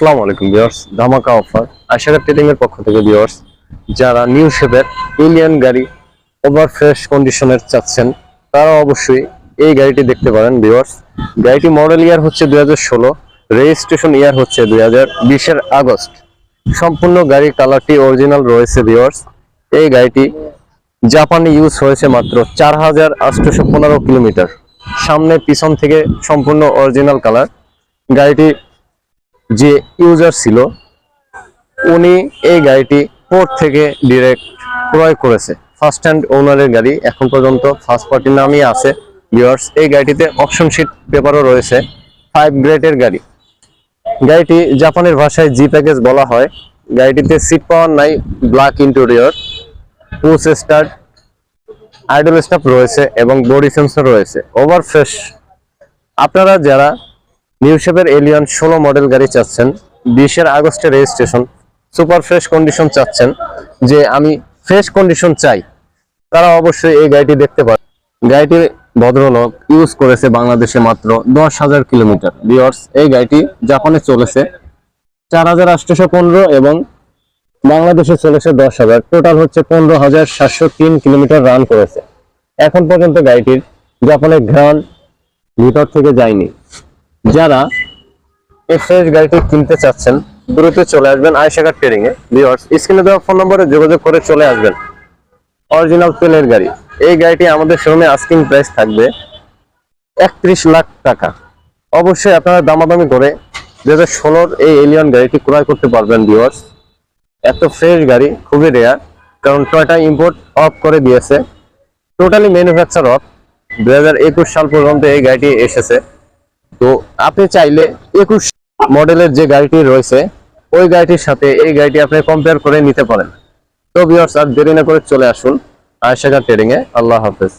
আসসালামু আলাইকুম ভিউয়ার্স, ধামাকা অফার আশাকা ট্রেডিং এর পক্ষ থেকে ভিউয়ার্স, যারা নিউ শেপের ইন্ডিয়ান গাড়ি ওভার ফ্রেশ কন্ডিশনের চাচ্ছেন তারা অবশ্যই এই গাড়িটি দেখতে পারেন ভিউয়ার্স। গাড়িটি মডেল ইয়ার হচ্ছে 2016, রেজিস্ট্রেশন ইয়ার হচ্ছে 2020 আগস্ট। সম্পূর্ণ গাড়ির কালারটি অরিজিনাল রয়েছে ভিউয়ার্স। এই গাড়িটি জাপানে ইউজ হয়েছে মাত্র 4815 কিলোমিটার। সামনে পিছন থেকে সম্পূর্ণ অরিজিনাল কালার। গাড়িটি যে ইউজার ছিল উনি এই গাড়িটি পোর্ট থেকে ডিরেক্ট ক্রয় করেছে। ফার্স্ট হ্যান্ড ওনারের গাড়ি, এখন পর্যন্ত ফার্স্ট পার্টির নামই আছে ভিউয়ার্স। এই গাড়িটিতে অপশন শিট পেপারও রয়েছে। 5 গ্রেডের গাড়ি। গাড়িটি জাপানের ভাষায় জি প্যাকেজ বলা হয়। গাড়িটিতে সিট পাওয়ার নাই, black interior, push start, idle stop রয়েছে এবং বডি সেন্সর রয়েছে। Over fresh. আপনারা যারা নিউ শেপের এলিয়ন 16 মডেল গাড়ি চাচ্ছেন, 20 আগস্টের রেজিস্ট্রেশন, সুপার ফ্রেশ কন্ডিশন চাচ্ছেন, যে আমি ফ্রেশ কন্ডিশন চাই, তারা অবশ্যই এই গাড়িটি দেখতে পারেন। গাড়িটি ভদ্রলোক ইউজ করেছে বাংলাদেশে মাত্র 10,000 কিলোমিটার ভিউয়ার্স। এই গাড়িটি জাপানে চলেছে 4815 এবং বাংলাদেশে চলেছে 10,000। টোটাল হচ্ছে 15,703 কিলোমিটার রান করেছে। এখন পর্যন্ত গাড়িটির জাপানের ঘ্রাণ ভিতর থেকে যায়নি। যারা এই ফ্রেশ গাড়িটি কিনতে চাচ্ছেন দ্রুত চলে আসবেন আয়েশা ট্রেডিং এ ভিউয়ার্স। স্ক্রিনে দেওয়া ফোন নম্বরে যোগাযোগ করে চলে আসবেন। অরিজিনাল তেলের গাড়ি। এই গাড়িটি আমাদের শোরুমে আস্কিং প্রাইস থাকবে 31 লাখ টাকা। অবশ্যই আপনারা দামাদামি করে 2016 এই এলিয়ন গাড়িটি ক্রয় করতে পারবেন ভিউয়ার্স। এত ফ্রেশ গাড়ি খুবই রেয়ার, কারণ টয়টা ইম্পোর্ট অফ করে দিয়েছে। Totally manufacture of. 2021 সাল পর্যন্ত এই গাড়িটি এসেছে। তো আপনি চাইলে 21 মডেলের যে গাড়িটি রয়েছে ওই গাড়িটির সাথে এই গাড়িটি আপনি কম্পেয়ার করে নিতে পারেন। তো ভিউয়ার্স, আর দেরি না করে চলে আসুন আয়েশা ট্রেডিং এ। আল্লাহ হাফেজ।